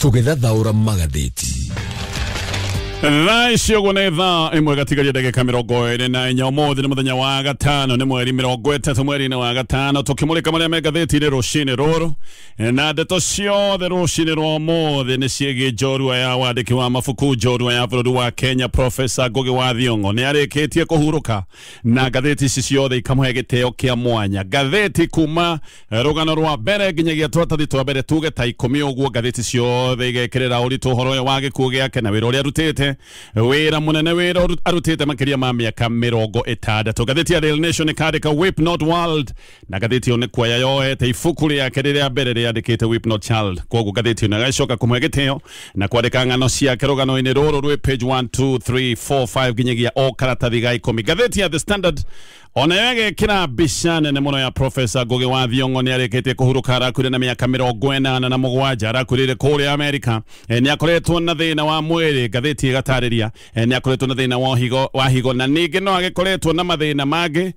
tugethathaura magatheti. Thaa gune thaa imwe gatigaria ndagika 24 umuthi ni muthenya wa gatano ni mweri 30 mweri-ini wa gatano tukimulika maria me ngatheti-ini rucini ruru na ndeto ciothe rucini rwa umuthi ni ciigi njorua ya wandiki wa mabuku njorua ya bururi wa Kenya Professor Ngugi wa Thiong'o ni arikitie kuhuruka na ngatheti ici ciothe ikamuhe giteo kia mwanya. Ngatheti kuma rugano rwa mbere nginyagia twatathi twa mbere tuge ta 10 uguo ngatheti ciothe igekirira uritu uhoro wa gikuo giake na wira uria arutite wira munene wira arutite makiria ma miaka 60. Ngatheti ya Daily Nation ikandika Weep Not World na ngatheti yo ni kwaya yoete ifuku riake riria mbere riandikite Weep Not Child. Koguo ngatheti yo agacoka kumuhe giteo na kwandika ng'ano ciake rugano-ini ruru rwi page 1 2 3 4 5 nginyagia o karatathi ga 10. Ngatheti ya The Standard ona yage kina bishane ne muno ya Professor Ngugi wa Thiong'o ni areketie kuhuruka arakwire na miaka 47 arakwire kuri America ni akoretwo na thina wa mwiri. Ngatheti igatariria ni akoretwo na thina wa higo na ningi no agekoretwo na mathina mangi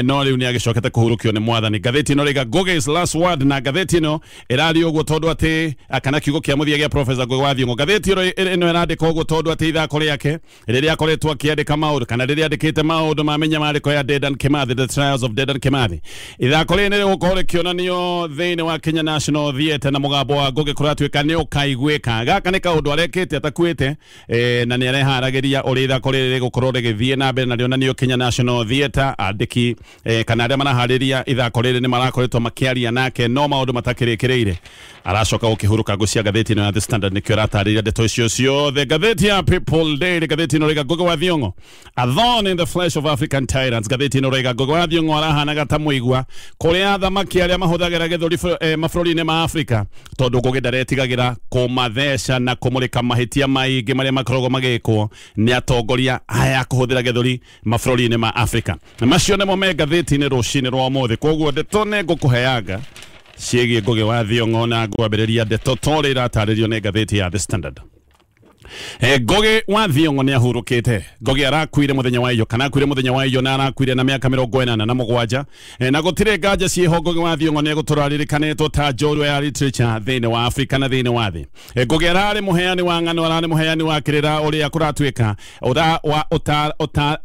no riu ni agicokete kuhurukio ni mwathani. Ngatheti no riga Ngugi's last word na ngatheti no irari uguo tondu ati akana kiugo kia muthia gia Professor Ngugi wa Thiong'o. Ngatheti ino irandika uguo tondu ati ithako riake riria akoretwo akiandika maundu kana riria andikite maundu mamenya mariko ya Dedan Kimathi, The Trials of Dedan Kimathi. Ithako riri gukore kionanio thiini wa Kenya National Theatre na mugambo wa Ngugi kuratwika ni ukaigwika gaka ni kaundu arekete atakwite na ni areharagiria uri ithako riri gukorwo rigithie na mbere na rionanio Kenya National Theatre. Andiki kana aria marahariria ithako riri ni marakoretwo makiaria nake no maundu matakirikireire aracoka gukihuruka gucia ngatheti no ya The Standard nikio ratariria ndeto icio ciothe. Ngatheti ya People Daily ngatheti no riga Ngugi wa Thiong'o a thorn in the flesh of African tyrants. Ngatheti no riga Ngugi wa Thiong'o arahanaga ta muigwa kuria athamaki aria mahuthagira githuri mabũrũri-inĩ ma Africa tondu Ngugi ndaretigagira kumatheca na kumurika mahitia maingi maria makoragwo magikwo ni atongoria aya kuhuthira githuri mabũrũri-inĩ ma Africa. Macio nimo me ngatheti-inĩ rucini rwa umuthi. Koguo ndeto ne ngukuheaga ciĩgiĩ Ngugi wa Thiong'o na ngwambĩrĩria ndeto tore irataririo nĩ ngatheti ya The Standard. Ngugi wa Thiong'o ni ahurukite. Ngugi arakwire muthenya wa iyo kana akwire muthenya wa iyo na arakwire na miaka 47 na gutire nganja cieho Ngugi wa Thiong'o ni guturaririkanetwo ta njorua ya literature thiini wa Africa na thiini wa thi. Ngugi arari muheani wa ng'ano arari muheani wa kirira uria kuratwika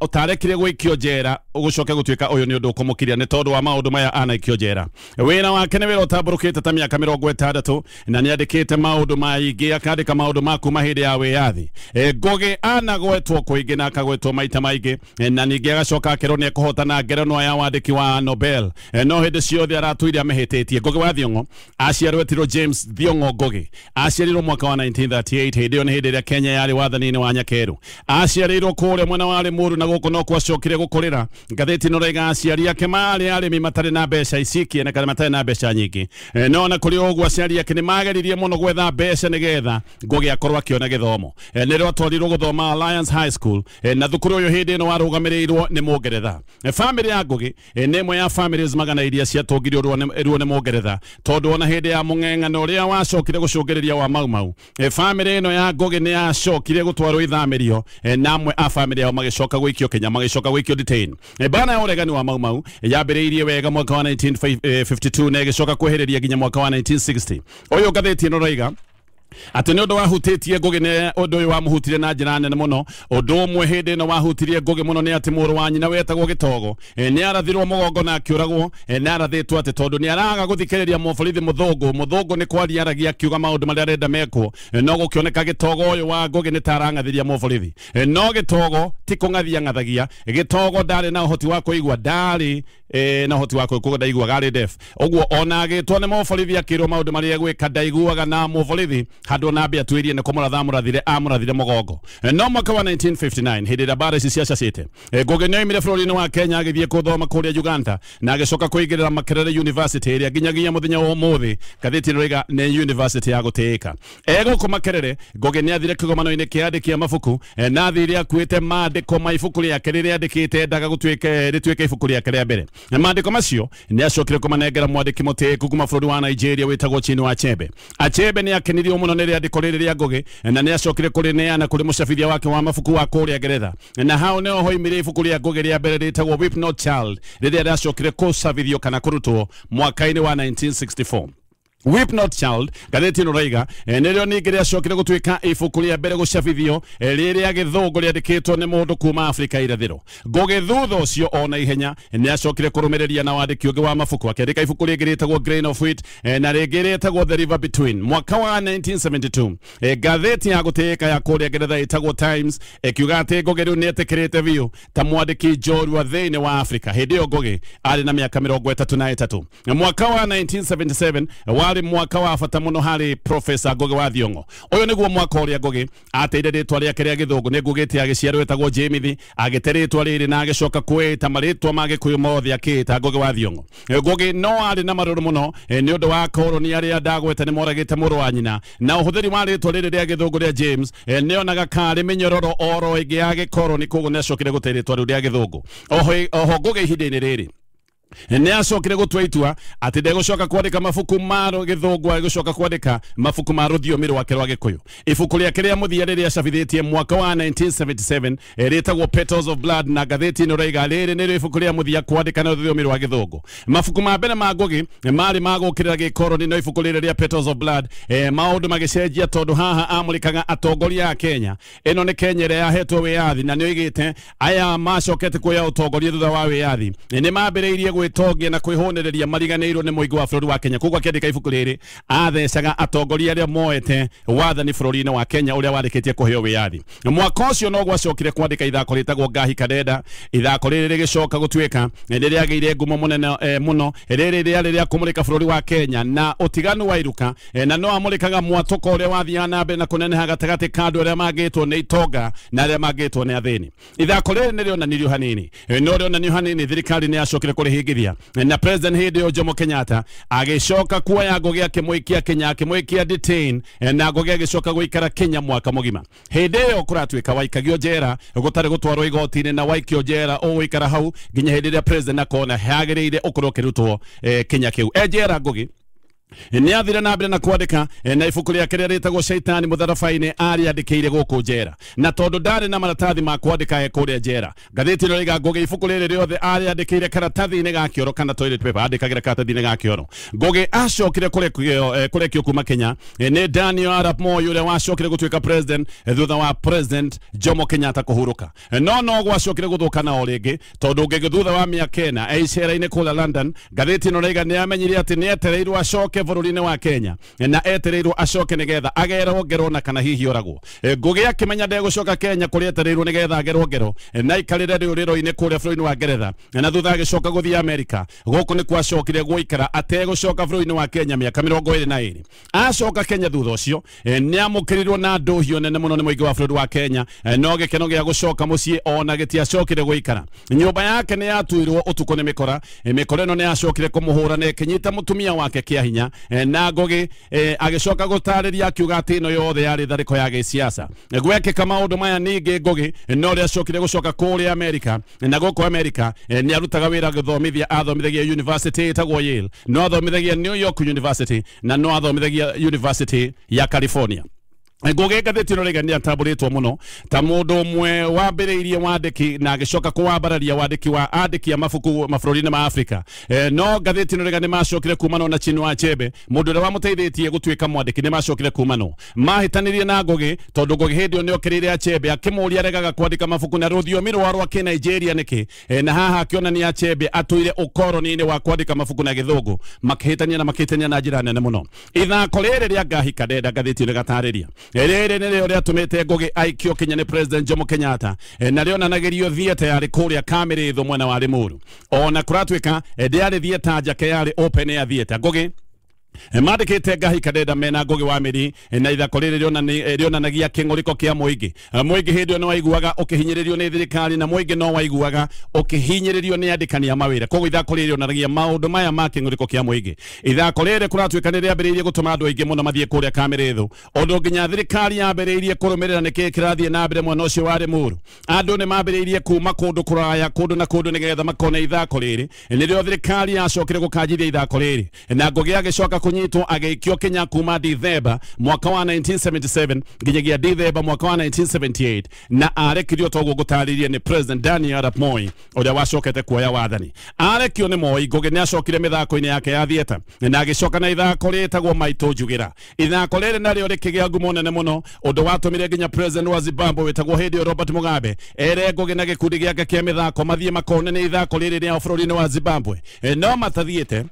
utarekire gwikio njera ugucoke gutwika uyu ni undu kumukiria ni tondu wa maundu maya anaikio njera. Wina wake ni wira utamburukite ta miaka 60 na ni andikite maundu maingi akandika maundu maku mahindi ya wiyathi. Ngugi anagwetwo kuingi na akagwetwo maita maingi na ningi agacoka akirwo ni kuhotana ngerenwa ya wandiki wa Nobel no hindi ciothe aratuire amehetitie. Ngugi wa Thiong'o aciarwo etiro James Thiong'o Ngugi aciarirwo mwaka wa 1938 hindi yo ni hindi ria Kenya yari wathani-ini wa Nyakeru. Aciarirwo kuria mwena wa Limuru na guku no kwacokire gukurira. Ngatheti no rega aciari ake mari arimi matari na mbeca icikie na kana matari na mbeca nyingi no na kuri uguo aciari ake ni mageririe muno gwetha mbeca nigetha Ngugi akorwo akiona githomo. Nero atwarirwo guthoma Alliance High School na thukuru uyu hindi no warugamirirwo ni Mungeretha. Family ya Ngugi ni imwe ya families magana iria ciatongirio ruo ni Mungeretha tondu ona hindi ya mung'eng'ano uria wacokire gucungiriria wa Mau. Family ino ya Ngugi ni yacokire gutwarwo ithamirio na amwe a family yao magicoka gwikio Kenya magicoka gwikio detain. Bana ya uregani wa Mau yambiriirie wega mwaka wa 1952 na igicoka kweheriria nginya mwaka wa 1960. Uyu ngatheti ino roiga ati ni undu wahutitie Ngugi ne undu uyu wamuhutire na njira nene muno. Undu umwe hindi no wahutirie Ngugi muno ni ati muru wa nyina wetagwo Gitogo ni arathirwo mugongo na akiuragwo na arathitwo ati tondu ni araga guthikiriria muborithi muthungu ni kwaria aragia akiuga maundu maria arenda mekwo no gukioneka Gitogo uyu wa Ngugi ni tarangathiria muborithi no Gitogo ti kung'athia ng'athagia. Gitogo ndari na uhoti wa kuigua ndari na uhoti wa kuigua ndaigua gari deaf uguo ona agitwo ni muborithi akirwo maundu maria gwika ndaiguaga na muborithi handu na mbia twirie ni kumurathire amurathire mugongo. No mwaka wa 1959 hindi ya bara ciaca cite Ngugi ni oimire bũrũri-inĩ wa Kenya agithie kuthoma kuria Uganda na agicoka kuingirira Makerere University iria nginyagia muthenya wa umuthi ngatheti roiga ni university ya gutiika. Guku Makerere Ngugi ni athire kigomano-ini kia andikia mabuku na athire akuite maandiko ma ibuku riake riria andikite ndaga rituike ibuku riake ria mbere. Maandiko macio ni acokire kumanengera mwandiki mutiku kuma bũrũri wa Nigeria witagwo Chinua Achebe. Achebe ni akenirio muno ni andiko riri ria Ngugi na ni acokire kurineana kuri mucabithia wake wa mabuku wa kuria Ngeretha na hao ne hoimire ibuku ria Ngugi ria mbere ritagwo Weep Not Child riria acokire kucabithio kana kurutwo mwaka-ini wa 1964. Weep Not Child gatheti no raiga nerio ningire acokire gutwika ibuku ria mbere gucabithio riria githungu riandikitwo ni mundu kuma Afrika irathiro. Ngugi thutha ucio ona ihenya ni acokire kurumiriria na wandiki ungi wa mabuku akiandika ibuku ringi ritagwo Grain of Wheat na ringi ritagwo The River Between. Mwaka wa 1972 gatheti ya guteka ya kuria Ngeretha itagwo Times kiuga ati Ngugi riu nietikirite biu ta mwandiki njorua thiini wa Afrika. Hindi yo Ngugi ari na miaka 33. Mwaka wa 1977 wari mwaka wa bata muno hari Professor Ngugi wa Thiong'o. Uyu niguo mwaka uria Ngugi ateire ritwa riake ria githungu ni Ngugi ti agiciarwo etagwo Jemithi agiteritwa riri na agicoka kwita maritwa mage kuyu mothe akita Ngugi wa Thiong'o. Ngugi no ari na maruru muno ni undu wa koloni aria ndagweta ni moragite muru wa nyina na uhuthiri wa ritwa riri ria githungu ria James ni onaga kari minyororo oro ingi ya gikoloni koguo ni acokire guteritwa ria githungu. Oho Ngugi ihinda-ini riri ni acokire gutua itua ati ndegucoka kwandika mabuku maro githungu agucoka kwandika mabuku maro thiomi rwake rwa gikuyu. Ibuku riake ria muthia riria acabithitie mwaka wa 1977 ritagwo Petals of Blood na gatheti no raiga riri ni ibuku ria muthia kwandika na thiomi rwa githungu. Mabuku ma mbere ma Ngugi mari magukirira gikoroni no ibuku riri ria Petals of Blood maundu magicenjia tondu haha amurikaga atongoria a Kenya. Ino ni Kenya ria yahetwo wiyathi na ni oigite aya macokete kuya utongoria thutha wa wiyathi ni mambiriirie gwitongia na kwihonereria mariganirwo ni muigi wa bururi wa Kenya. Koguo akiandika ibuku riri athecaga atongoria aria moete wathani bururi-ini wa Kenya uria warikitie kuheo wiyathi. Mwaka ucio no gwacokire kwandika ithako ritagwo Ngahi Kadeda. Ithako riri rigicoka gutwika riria geire ngumo munene muno riri riria kumurika bururi wa Kenya na utiganu wa iruka na no amurikaga mwatuko uria wathia na mbere na kuneneha gatagati kandu aria magitwo ni itonga na aria magitwo ni athini. Ithako riri ni rionanirio hanini no rionanirio hanini thirikari ni acokire kurihingithia na President Hideo Jomo Kenyatta agicoka kuoya Ngugi akimwikia Kenya akimwikia detain na Ngugi agicoka guikara Kenya mwaka mugima. Hindi iyo kuratwika waikagio jera gutari gutwarwo igoti-ini na waikio jera o wikara hau nginya hindi ria president akona hagiriire ukorwo kirutwo Kenya kiu ejera Ngugi ni athire na mbere na kwandika na ibuku riake riria ritagwo Shaitani Mutharabai-ini ari andikire guku jera na tondu ndari na maratathi ma kwandika kuria jera gatheti ino riga Ngugi ibuku riri riothe ari andikire karatathi-ini ga kioro kana toilet paper andikagira karatathi-ini ga kioro. Ngugi acokire kurekio kuma Kenya ni Daniel Arap Moi uria wacokire gutwika president thutha wa President Jomo Kenyatta kuhuruka. No gwacokire guthukana o ringi tondu Ngugi thutha wa miaka ena icera-ini kula London gatheti ino riga ni amenyire ati ni etereirwo acoke bururi-ini wa Kenya na etereirwo acoke nigetha agerwo ngero na kana hihi oragwo. Ngugi akimenya ndegucoka Kenya kuri etereirwo nigetha agerwo ngero na ikarire riuriro-ini kuria bururi-ini wa Ngeretha na thutha agicoka guthia Amerika guku ni kwacokire guikara ategucoka bururi-ini wa Kenya miaka 22. Acoka Kenya thutha ucio ni amukirirwo na nduhio nene muno ni muigi wa bururi wa Kenya no gikeno gia gucoka mucii ona gitiacokire guikara. Nyumba yake ni yatuirwo utuko ni mikora ino ni acokire kumuhura na kinyita mutumia wake kia hinya na Ngugi agicoka gutariria akiuga ati ino yothe yari thariko ya gisiasa gwekeka maundu maya ningi Ngugi no ria acokire gucoka kuria Amerika na guku Amerika ni arutaga wira githomithia athomithagia university itagwo Yale no athomithagia New York University na no athomithagia University ya California. Ngugi gatheti ino riga ni atamburitwo muno ta mundu umwe wambiriirie wandiki na agicoka kuwambararia wandiki wa andiki ya mabuku mabururi-ini ma Afrika. No gatheti ino riga ni macokire kumano na Chinua Achebe mundu uria wamuteithitie gutwika mwandiki ni macokire kumano mahitanirie na Ngugi tondu Ngugi hindi ni okirire Achebe akimuria regaga kwandika mabuku na rũthiomi rwa Nigeria niki na haha akiona ni Achebe atuire ukoroni-ini wa kwandika mabuku na githungu makihitania na njira nene muno. Ithako riri ria Ngahi Kadeda gatheti ino gatariria riri ni rio riatumite Ngugi aikio Kenya ni President Jomo Kenyatta na rionanagirio thiete yari kuria Kamirithu mwena wa Limuru ona kuratwika ndiari thieta njake yari open air theater. Ngugi mandikite Ngahi Kadeda mena Ngugi wa Miri na ithako riri rionanagia king'uriko kia muingi. Muingi hindi no waiguaga ukihinyiririo ni thirikari na muingi no waiguaga ukihinyiririo ni andikani a mawira. Koguo ithako riri rionanagia maundu maya ma king'uriko kia muingi. Ithako riri kuratwika ni riambiriirie gutuma andu aingi muno mathie kuria Kamirithu undu nginya thirikari yambiriirie kurumirira niki kirathie na mbere mwena ucio wa Limuru. Andu ni mambiriirie kuma kundu kuraya kundu na kundu nigetha makone ithako riri nirio thirikari yacokire gukanjithia ithako riri na Ngugi agicoka kunyitwo ageikio Kenya kuma Dithemba mwaka wa 1977 nginyagia Dithemba mwaka wa 1978 na arekirio togo gutaririe ni President Daniel Arap Moi uria wacokete kuoya wathani. Arekio ni Moi Ngugi ni acokire mithako-ini yake ya thieta na agicoka na ithako ritagwo Maitå Njugira. Ithako riri nario rikigia ngumo nene muno undu watumire nginya President wa Zimbabwe wetagwo hindi Robert Mugabe ere Ngugi na gikundi giake kia mithako mathie makone ni ithako riri ria bururi-ini wa Zimbabwe no matathiete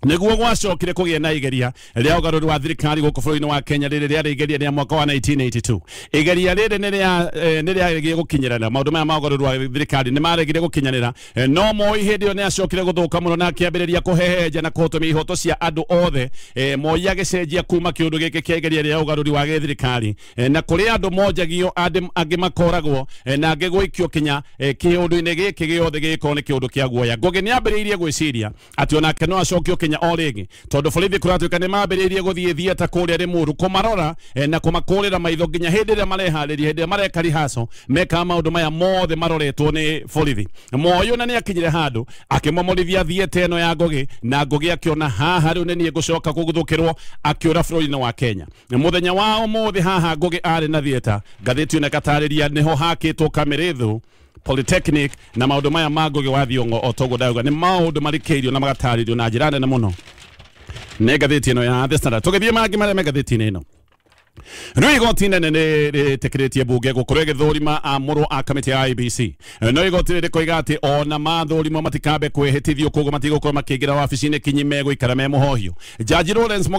niguo gwacokire kugia na igeria ria ugaruri wa thirikari guku bururi-ini wa Kenya riri ria igeria ria mwaka wa 1982. Igeria riri ni ria gukinyirana maundu maya ma ugaruri wa thirikari ni maregire gukinyanira no Moi hindi yo ni acokire guthuka muno na akiambiriria kuhehenja na kuhotomia ihoto cia andu othe. Moi agicenjia kuma kiundu giki kia igeria ria ugaruri wa thirikari na kuri andu monjagio angi makoragwo na angi gwikio kinya kiundu-ini giki giothe giko ni kiundu kia guoya. Ngugi ni ambiriirie gwiciria ati onake no acokio origi tondu borithi kuratuika ni mambiriirie guthie thieta kuria Limuru kumarora na kumakurira maitho nginya hindi ria marehariria hindi mareka rihaso meka maundu maya mothe maroretwo ni borithi. Moi ona ni akinyire handu akimomorithia thieta eno ya Ngugi na Ngugi akiona haha riu ni gucoka kuguthukirwo akiura bururi-ini wa Kenya. Muthenya wa umuthi haha Ngugi ari na thieta ngathiti una katariria niho hakitwo kamerethu Polytechnic na maundu maya ma Ngugi wa Thiong'o otogo dauga ni maundu marikeirio na magataririo na njira nene muno ne gatheti ino ya The Standard. Tugithie mangi maria me gatheti-ini ino no igoti nene ni tekretie bunge gukorwo githurima amuru a kamiti ya IEBC no igoti ri koiga ati ona mathurimo matikabe kwihitithio koguo matigukorwo makiingira wabici-ini kinyi meguikara me muhohio. Jaji Lawrence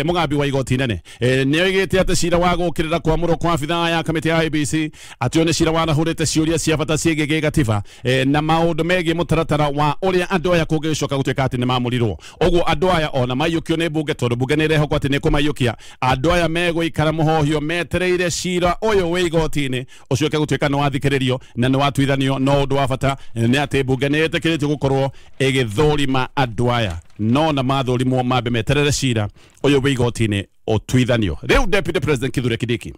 Mugambi wa igoti nene ni oigite ati cira wa gukirira kwamurwo kwa abitha ya kamiti ya IEBC ati oni cira wanahurite ciuria cia bata ciĩgiĩ gĩgatiba na maundu megiĩ mutaratara wa uria andu aya kũngĩcoka gũtuĩka ati ni mamurirwo. Ũguo andu aya ona maiyũkio nĩ bunge tondu bunge nĩ ĩrehokwo ati nĩ kũmaiyũkia andu aya megũikara muhohio metereire cira uyu wi igoti-ini ucoke gutuika ni wathikiririo na ni watuithanio. No undu wa bata ni ati bunge ni ĩtĩkĩrĩtio gukorwo ĩgĩthũrima andu aya no na mathurimwo mambe meterere cira uyu wi igoti-ini utuithanio. Riu Deputy President Kithure Kindiki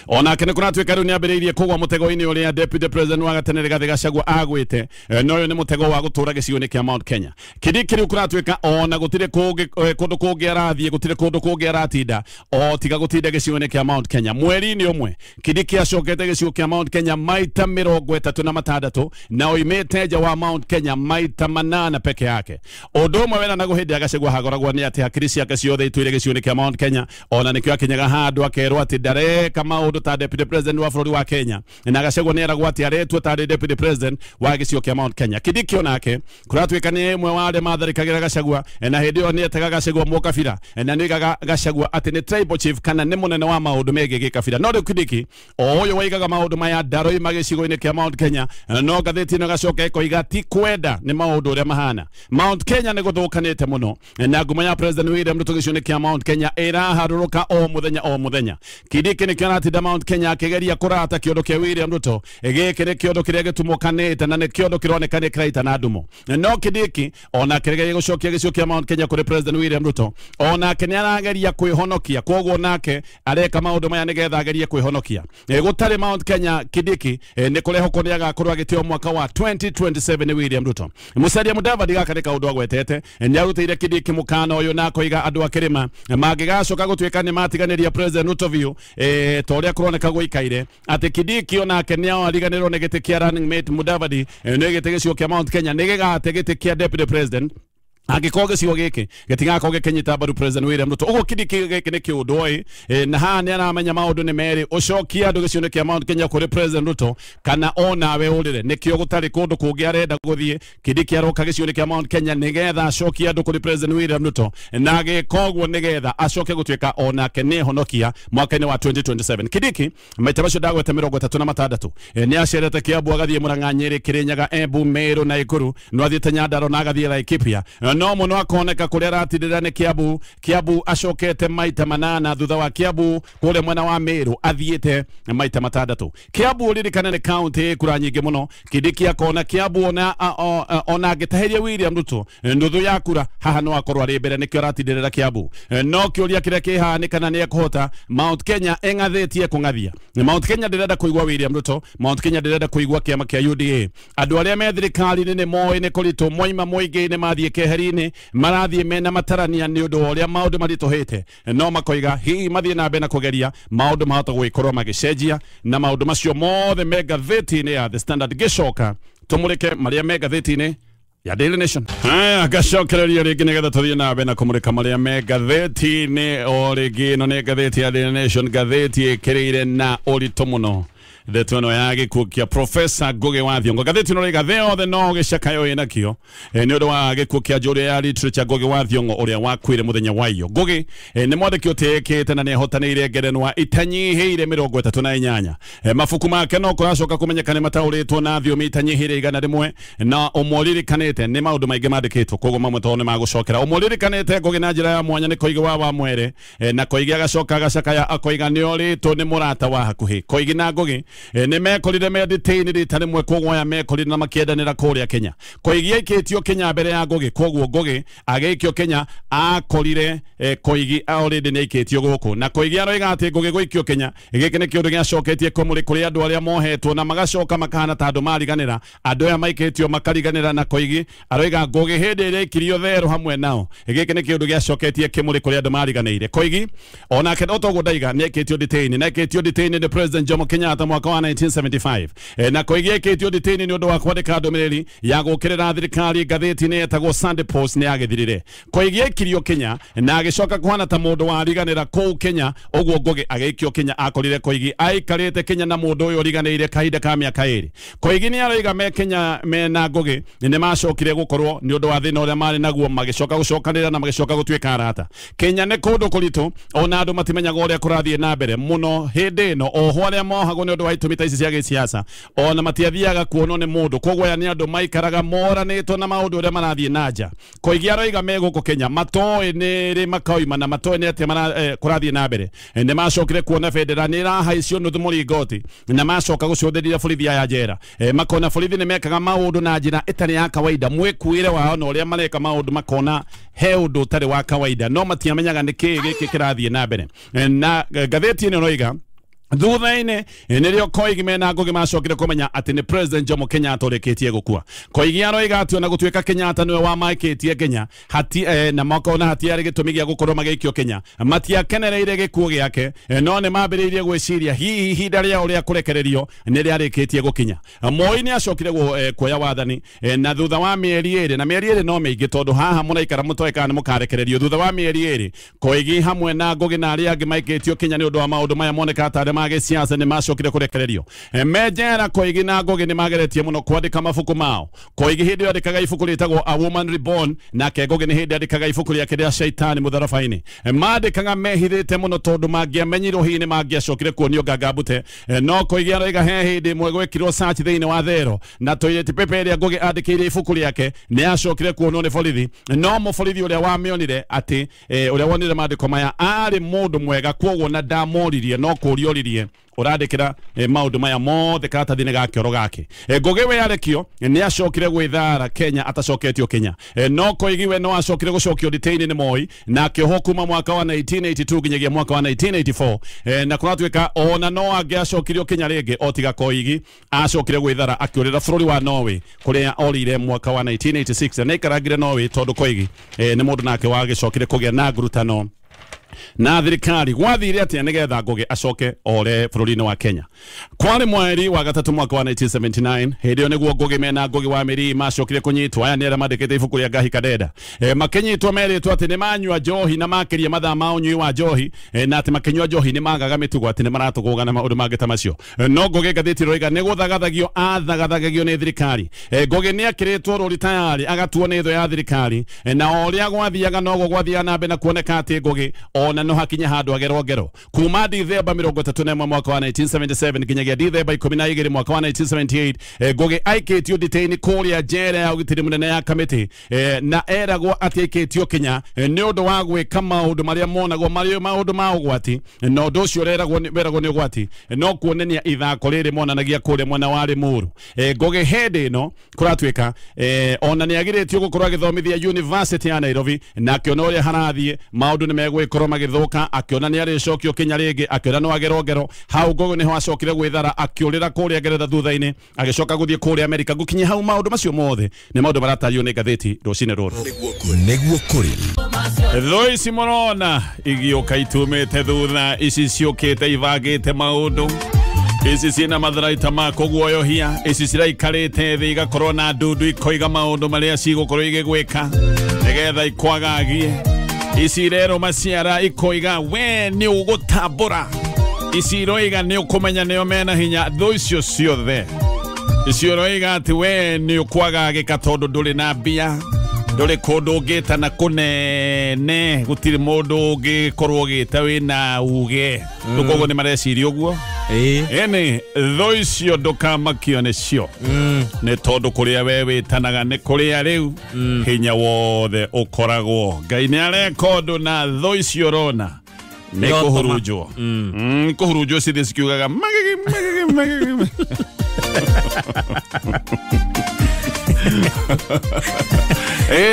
ona kene kuna tuika riu ni ambiriirie kugwa mutego-ini uria Deputy President wa gatene Rigathi Gachagua agwite no uyu ni mutego wa gutura gicigo-ini kia Mount Kenya. Kindiki riu kuna tuika ona gutire kundu kungi arathie gutire kundu kungi aratinda o tiga gutinda gicigo-ini kia Mount Kenya. Mweri-ini umwe Kindiki acokete gicigo kia Mount Kenya maita 36 na oimite nja wa Mount Kenya maita 8 peke yake. Undu umwe wena nago hindi ya Gachagua hagoragwo ni ati hakiri ciake ciothe itwire gicigo-ini kia Mount Kenya ona nikio akinyaga handu akerwo ati ndareka maundu ta Deputy President wa bururi wa Kenya na Gachagua ni eragwo ati aretwo ta Deputy President wa gicigo kia Mount Kenya. Kindiki onake kuratuika ni imwe wa arĩa matharĩkagĩra Gachagua na hindi yo ni etaga Gachagua mũkabira na ni Gachagua ati ni tribal chief kana ni munene wa maundu megiĩ gĩkabira. No riu Kindiki ũyũ waigaga maundu maya ndaroima gĩcigo-inĩ kia Mount Kenya no gatheti ĩno gacoka ĩkoiga ti kwenda ni maundu ũrĩa mahana. Mount Kenya ni gũthũkanĩte mũno na ngumo ya President William Ruto gĩcigo-inĩ kia Mount Kenya ĩraharũrũka o mũthenya. Kindiki ni ati Mount Kenya akigeria kurata kiondo kia William Ruto giki ni kiondo kiria gitumukanite na ni kiondo kironeka ni kiraita na ndumo. No Kindiki ona kigeria gucokia gicigo kia Mount Kenya kuri President William Ruto ona kene arageria kwihonokia koguo nake areka maundu maya nigetha agerie kwihonokia gutari Mount Kenya. Kindiki ni kurehoko ni agakorwo agitio mwaka wa 2027 ni William Ruto. Musalia Mudavadi gakareka undu agwetete ni arutire Kindiki mukana uyu na koiga andu akirima magigacoka gutuika ni matiganiria President Ruto view toria kuroneka guikaire ati Kindiki onake ni ariganirwo ni giti kia running mate Mudavadi ni giti gicigo kia Mount Kenya ni gigate giti kia Deputy President agĩkorwo gĩcigo gĩkĩ gĩtigakorwo gĩkĩnyita mbaru President William Ruto. Ũguo Kindiki gĩkĩ nĩ kĩũndũ na haha nĩ aramenya maũndũ nĩ merĩ ũcokie andũ gĩcigo-inĩ kĩa Mount Kenya kũrĩ President Ruto kana onawe ũrĩre. Nĩkĩo gũtarĩ kũndũ kũngĩ arenda gũthiĩ. Kindiki aroka gĩcigo-inĩ kĩa Mount Kenya nĩgetha acokie andũ kũrĩ President William Ruto na agĩka ũguo nĩgetha acoke gũtuĩka onake nĩ honokia mwaka-inĩ wa 2027. Kindiki maita macio ndagwete 36 nĩ acerete Kiambu agathiĩ Murang'a, Nyeri, Kirinyaga, Embu, Meru na Ikuru no athiĩte Nyandarua na agathiĩ Laikipia. No muno akoneka kuria aratindira ni Kiambu acokete maita 8 thutha wa Kiambu kuria mwena wa Meru athiite maita 6. Kiambu ririkana ni county kura nyingi muno. Kindiki akona Kiambu ona agitahiria William Ruto nduthu ya kura haha no akorwo ari mbere nikio aratindira Kiambu. No kiuria kiria kihanikana ni ekuhota Mount Kenya engathetie kungathia. Mount Kenya ndirenda kuigwa William Ruto, Mount Kenya ndirenda kuigwa kiama kia UDA. Andu aria me thirikari ni moi ni kurito moima moingi ni mathie keheria thirikari-inĩ marathie mena matarania nĩ ũndũ wa ũrĩa maũndũ maritũhĩte no makoiga hihi mathiĩ na mbere na kũgeria maũndũ mahota gwĩkorwo magĩcenjia na maũndũ macio mothe me ngathĩti-inĩ ya The Standard gĩcoka tũmũrĩke marĩa me ngathĩti-inĩ ya Daily Nation. Aya gacokereria rĩngĩ nĩgetha tũthiĩ na mbere na kũmũrĩka marĩa me ngathĩti-inĩ o rĩngĩ ĩno nĩ ngathĩti ya Daily Nation, ngathĩti ĩkĩrĩire na ũritũ mũno ndeto ĩno ya gĩkuũ kĩa Professor Ngugi wa Thiong'o. Ngathĩti ĩno rĩga thĩ yothe no gĩcakayo ĩnakĩo nĩ ũndũ wa gĩkuũ kĩa njũria ya literature Ngugi wa Thiong'o ũrĩa wakuire mũthenya wa iyo. Ngugi nĩ mwandĩki ũtĩĩkĩte na nĩ ahotanĩire ngerenwa itanyihĩire 38 mabuku make no kũracoka kũmenyeka nĩ mataũrĩtwo na thiomi itanyihĩire 100 na ũmũririkanĩte nĩ maũndũ maingĩ mandĩkĩtwo koguo mamwe tondũ nĩ magũcokera. Ũmũririkanĩte Ngugi na njĩra ya mwanya nĩ Koigi wa Mwere na Koigi agacoka agacakaya akoiga nĩ orĩtwo nĩ mũrata wa hakuhĩ. Koigi na Ngugi nĩ mekorire me detain rita rĩmwe koguo aya mekorire na makĩendanĩra kũrĩa Kenya. Koigi aikĩtio Kenya mbere ya Ngugi koguo Ngugi agĩikio Kenya akorire Koigi already nĩ aikĩtio gũkũ na Koigi aroiga atĩ Ngugi gũikio Kenya gĩkĩ nĩ kĩũndũ gĩacoketie kũmũrĩ kũrĩ andũ arĩa mohetwo na magacoka makahana ta andũ mariganĩra andũ aya maikĩtio makariganĩra na Koigi aroiga Ngugi hĩndĩ ĩrĩa aikirio therũ hamwe nao gĩkĩ nĩ kĩũndũ gĩacoketie kĩmũrĩ kũrĩ andũ mariganĩire. Koigi onake otoguo ndaiga nĩ aikĩtio detain na aikĩtio detain nĩ President Jomo Kenyatta mwaka wa 1975 na Koigi aikĩtio detain nĩ ũndũ wa kwandĩka ndũmĩrĩri ya gũkĩrĩra thirikari ngathĩti-inĩ yetagwo Sunday Post nĩ yagĩthirire. Koigi aikirio Kenya na agĩcoka kũhana ta mũndũ wariganĩra kũu Kenya ũguo Ngugi agĩikio Kenya akorire Koigi aikarĩte Kenya na mũndũ ũyũ ũriganĩire kahinda ka mĩaka 2. Koigi nĩ aroiga me Kenya mena Ngugi nĩ macokire gũkorwo nĩ ũndũ wa thĩna ũrĩa marĩ naguo magĩcoka gũcokanĩra na magĩcoka gũtuĩka arata. Kenya nĩ kũndũ kũritũ ona andũ matimenyaga ũrĩa kũrathiĩ na mbere mũno hĩndĩ ĩno oho arĩa mohagwo nĩ ũndũ wa itũmi ta ici cia gĩsiasa ona matiathiaga kuonwo nĩ mũndũ koguo aya nĩ andũ maikaraga moranĩtwo na maũndũ ũrĩa marathiĩ na nja. Koigi aroiga me gũkũ Kenya matoĩ nĩ rĩ makaoima na matoĩ nĩ atĩa kũrathiĩ na mbere nĩ macokire kuona bendera nĩ ĩrahaicio nuthu mũringoti na macoka gũcũthĩrĩria borithi ya njera makona borithi nĩ mekaga maũndũ na njĩra ĩtarĩ ya kawaida mwĩkuĩre wao na ũrĩa mareka maũndũ makona he ũndũ ũtarĩ wa kawaida no matiamenyaga nĩ kĩĩ gĩkĩ kĩrathiĩ na mbere na ngathĩti ĩno roiga thutha-inĩ nĩrĩo Koigi mena Ngugi macokire kũmenya atĩ nĩ President Jomo Kenyatta ũrĩkĩtie gũkua. Koigi aroiga atĩ ona gũtuĩka Kenyatta nĩwe wamaikĩtie Kenya na makona hatiarĩ gĩtũmi gĩa gũkorwo magĩikio Kenya matiakenereire gĩkuũ gĩake no nĩ mambĩrĩirie gwĩciria hihi ihinda rĩao rĩa kũrekererio nĩ rĩarĩkĩtie gũkinya. Moi nĩ acokire kuoya wathani na thutha wa mĩeri 2 na mĩeri 2 no mĩingĩ tondũ haha mũraikara mũtoĩ kana nĩ mũkarekererio thutha wa mĩeri 2 Koigi hamwe na Ngugi na arĩa angĩ maikĩtio Kenya nĩ ũndũ wa maũndũ maya moneka ta mage siasa nĩ macokire kũrekererio. Mejera Koigi na Ngugi nĩ mageretie mũno kwandĩka mabuku mao. Koigi hĩndĩ andĩkaga ibuku rĩtagwo A Woman Reborn na Ngugi nĩ hĩndĩ andĩkaga ibuku rĩake rĩa Shaitani mũtharabainĩ. Mandĩkaga mehithĩte mũno tondũ mangĩamenyirwo hihi nĩ mangĩacokire kuonio ngangambute no Koigi aroiga he hĩndĩ ĩmwe gwĩkirwo search thĩinĩ wa thero na toilet paper ĩrĩa Ngugi andĩkĩire ibuku rĩake nĩ acokire kuonwo nĩ borithi no mũborithi ũrĩa wamĩonire atĩ ũrĩa wonire mandĩko maya arĩ mũndũ mwega koguo na ndamoririe no kũrioririe ũrandĩkĩra maũndũ maya mothe karatathi-inĩ ga kĩoro gake. Ngugi we arekio nĩ acokire gwĩthara Kenya atacoketio Kenya no Koigi we no acokire gũcokio detain nĩ Moi na akĩohwo kuma mwaka wa 1982 nginyagia mwaka wa 1984 na kũratuĩka ona no angĩacokirio Kenya rĩngĩ o tiga Koigi acokire gwĩthara akĩũrĩra bũrũri wa Norway kũrĩa orire mwaka wa 1986 na ikaragire Norway tondũ Koigi nĩ mũndũ nake wagĩcokire kũgĩa na ngurutano na thirikari gwathire atĩa nĩgetha Ngugi acoke ore bũrũri-inĩ wa Kenya. Kwarĩ mweri wa gatatũ mwaka wa 1979 hĩndĩ ĩyo nĩguo Ngugi mena Ngugi wa Mĩrĩ macokire kũnyitwo. Aya nĩ arĩa mandĩkĩte ibuku rĩa Ngahi Kadeda makĩnyitwo merĩtwo atĩ nĩ manyua njohi na makĩria mathaa ma ũnyui wa njohi na atĩ makĩnyua njohi nĩ magaga mĩtugo atĩ nĩ maratũgũga na maũndũ mangĩ ta macio no Ngugi ngathĩti roiga nĩ gũthagathagio athagathagio nĩ thirikari. Ngugi nĩ akĩrĩtwo rũri tayari agatuo nĩ thũ ya thirikari na ũrĩa gwathiaga noguo gwathiaga na mbere na kuoneka atĩ Ngugi ona no hakinya handũ agerogero kuma Dithemba 31 mwaka wa 1977 nginyagia Dithemba 12 mwaka wa 1978 Ngugi aikĩtio detain kũrĩa njera ya ũgitĩri mũnene ya Kamiti na eragwo atĩ aikĩtio Kenya nĩ ũndũ wa gwĩka maũndũ marĩa monagwo marĩ maũndũ ma ũgwati no ũndũ ũcio weragwo nĩ ũgwati no kuonania ithako rĩrĩ monanagia kũrĩa mwena wa Limuru. Ngugi hĩndĩ ĩno kũratuĩka ona nĩ agirĩtio gũkorwo agĩthomithia University ya Nairobi na kĩona ũrĩa harathiĩ maũndũ nĩ megwĩkorwo magithuka akiona ni ari cokio kinya ringi akiona no agerongero hau gogo ni ho acokire gwithara akiurira kuria Ngeretha thutha-ini agicoka guthie kuria Amerika gukinye hau maundu macio mothe ni maundu maratario ni ngatheti rucine ruru Neguo kuri Loisi morona igioka itumite thutha ici ciukite ivagite maundu ici ciina matharaita mako guoyohia ici ciraikarite thi igakorwo na ndundu ikoiga maundu maria cigukorwo igigwika nigetha ikwagagie ici rero maciara ikoiga we ni ugutambura ici roiga ni ukumenya nio mena hinya thu icio ciothe icio roiga ati we ni ukwagagika tondu nduri na mbia nduri kundu ngita na kunene gutiri mundu ngikorwo gita wina uge tukogo ni mareciria uguo ene thu icio ndukamakio nicio ni tondu kuria we witanaga ni kuria riu hinya wothe ukoragwo Ngai ni arekondu na thu icio rona ni kuhurujwo kuhurujwo cithi cikiugaga magigi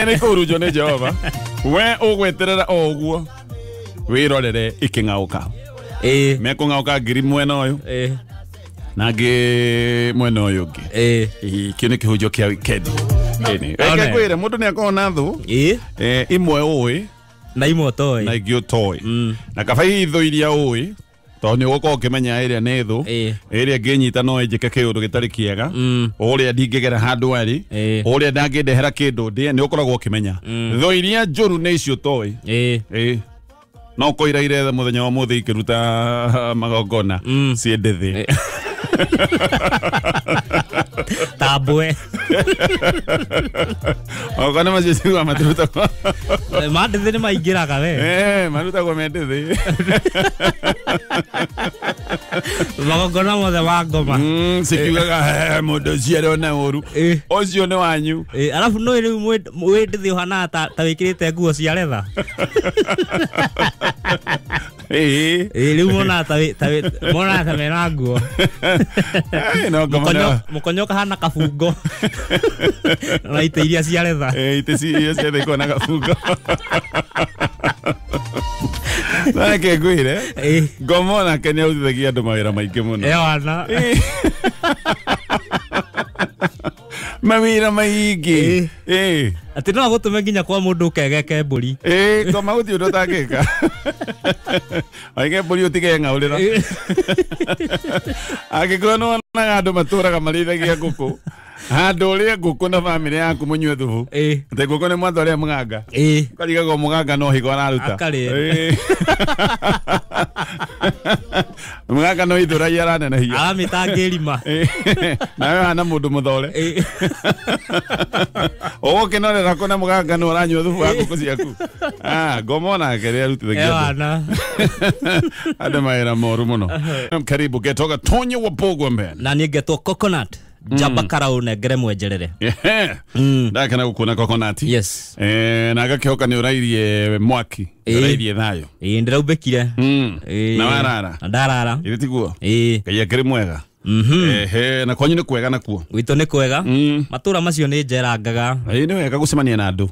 ni kuhurujwo ni Jehova we ugweterera oguo wirorere ikingauka mekungauka ngiri mwena uyu nangi mwena uyu ungi kio ni kihunjio kia weekend eke kwire mundu ni akona thu imwe ui na imwe toi na igio toi na kabai ithu iria ui to ni uko kimenya iria ni thu iria nginyita no ijike kiundu gitari kiega uria ndingigera handu ari uria ndangindehera kindu ndie ni ukoragwo kimenya thu iria njuru ni icio toi no koiraire muthenya wa muthi ikiruta magongona ciende thi tabwe ogana maciciwa maturuta mandithi ni maingiraga we maruta kwa mendithi magongona mothe wa ngoma cikiugaga mundu ciero na uru ucio ni wanyu alafu no riu mwendithi uhana ta wikirite nguo cia letha riu mona ta mona ta mena nguo mukonyoka hana kabungo na ite iria cia letha ite cia cia na kabungo Nake gwire ngomona kenya utithagia andu mawira maingi muno wana mawira maingi ati no gutume nginya kwa mundu kegeke mburi ngoma guti undu tangika aige mburi utige ngaurira agikorwo no na andu maturaga marithagia nguku handu uria nguku na family yaku munywe thubu te nguku ni mwanzo uria muganga karigago muganga no higo araruta muganga no ithura yarane na hiya amitangirima nawe hana mundu muthore ogokinorera kona muganga no uranywa thubu wa nguku ciaku ngomona kere arutithagia wana ande maira moru muno karibu getoga Tonye wa Bogombe na nigetwo Coconut Jamba Karau negere mwenjerere ndakana gukuna coconut yes na agakihoka ni urairie mwaki urairie thayo ndiraubekire na warara ndarara iritiguo kaya kiri mwega na kwanyu ni kwega nakuo wito ni kwega matura macio ni njerangaga ni wega gucemania na andu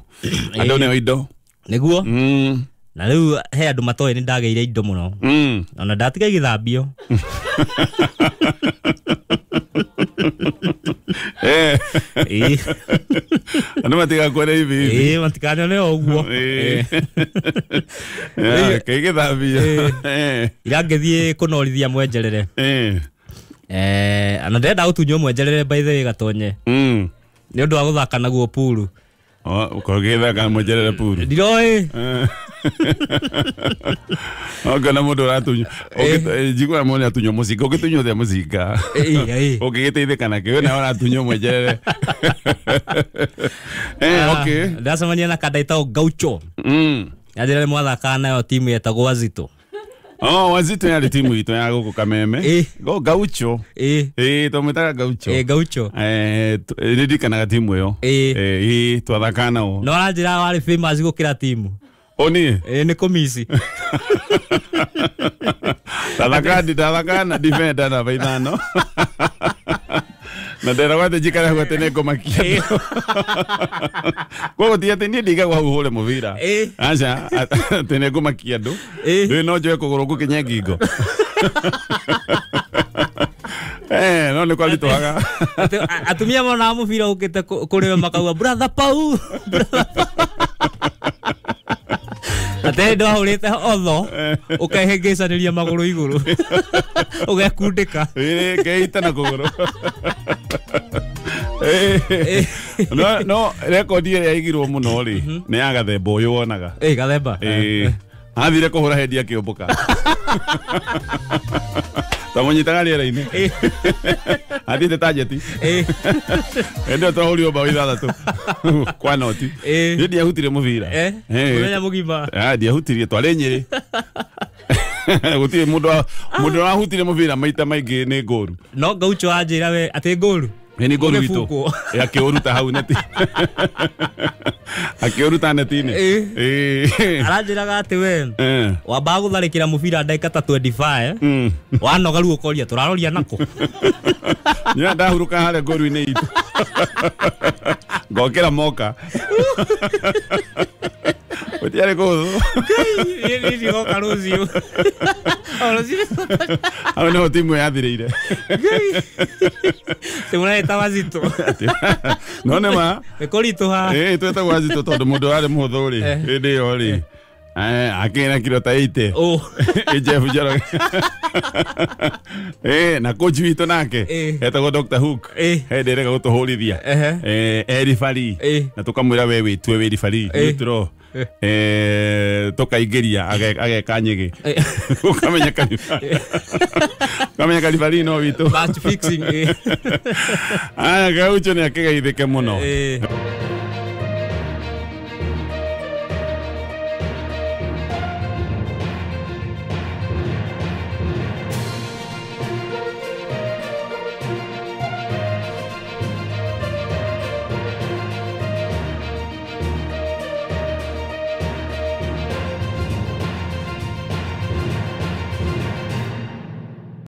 ne indo niguo na riu he andu matoe ni ndageire indo muno ona ndatiga githambio Ano matiga kwere hivi matikanya ne oguo kege thabia irangethie kunorithia mwenjerere ana ndenda utunyo mwenjerere by the way Gatonye ni undu wa guthaka naguo puru ukogethaka mwenjerere puru ndiroi ogana mundu ratunyo jigwa mone atunyo muzika ugitunyo the muzika ugigiteithika na kiwe na ratunyo mwenjerere okay ndasamania na kadaita Gaucho yadire mwathaka nayo timu yetagwo Wazito Wazito ya timu ito ya guku Kameme go Gaucho tometaga Gaucho Gaucho ndikanaga timu yo twathakana o no aranjira wari famous gukira timu oni ni komisi Talakana defender na baithano Na ndera gwate jikara gwate neko makia. Kwa tia teni diga kwa uhole muvira. Acha teneko makia ndo. Ndio nojo kugoroku kinyagigo. No ni kwali twaga. Atumia mona muvira ukite kuri makauga brother Pau. Ate ndo haurite otho ukahengecaniria maguru iguru ugekundika geita na kuguru no record ya igirwo muno ri ni ya gathemba uyu wonaga gathemba athire kuhura hendi akiumbuka tamunyitaga riera-ini athite tajeti ndio twahurio bao ithathatu kwa noti ndi ahutire muvira menya mugima ndi ahutirie twari Nyeri gutire mundu ahutire muvira maita maingi ni ngoru no Gaucho anjira we ati ngoru ni ngoru witu akiuruta hau neti akiuruta netini aranjiraga ati we wamba gutharikira muvira ndagika ta 25 wanoga ruo koria turaroria nako nya ndahuruka hale ngoru-ini itu ngokera moka utiare ko ni goka ruzio aho no timu yathirire semuna etawazito none ma ekorito ha twetagwo wazito tondu mundu ari muthuri indi yo ri akina kilo ta 80 Jeff Jaro na coach witu nake etagwo Dr. Hook henderega gutuhurithia erifari na tukamwira we witwe we rifari nitro tukaigeria agekanyege ukamenya kalifari no witu match fixing Gaucho ni akegaithike muno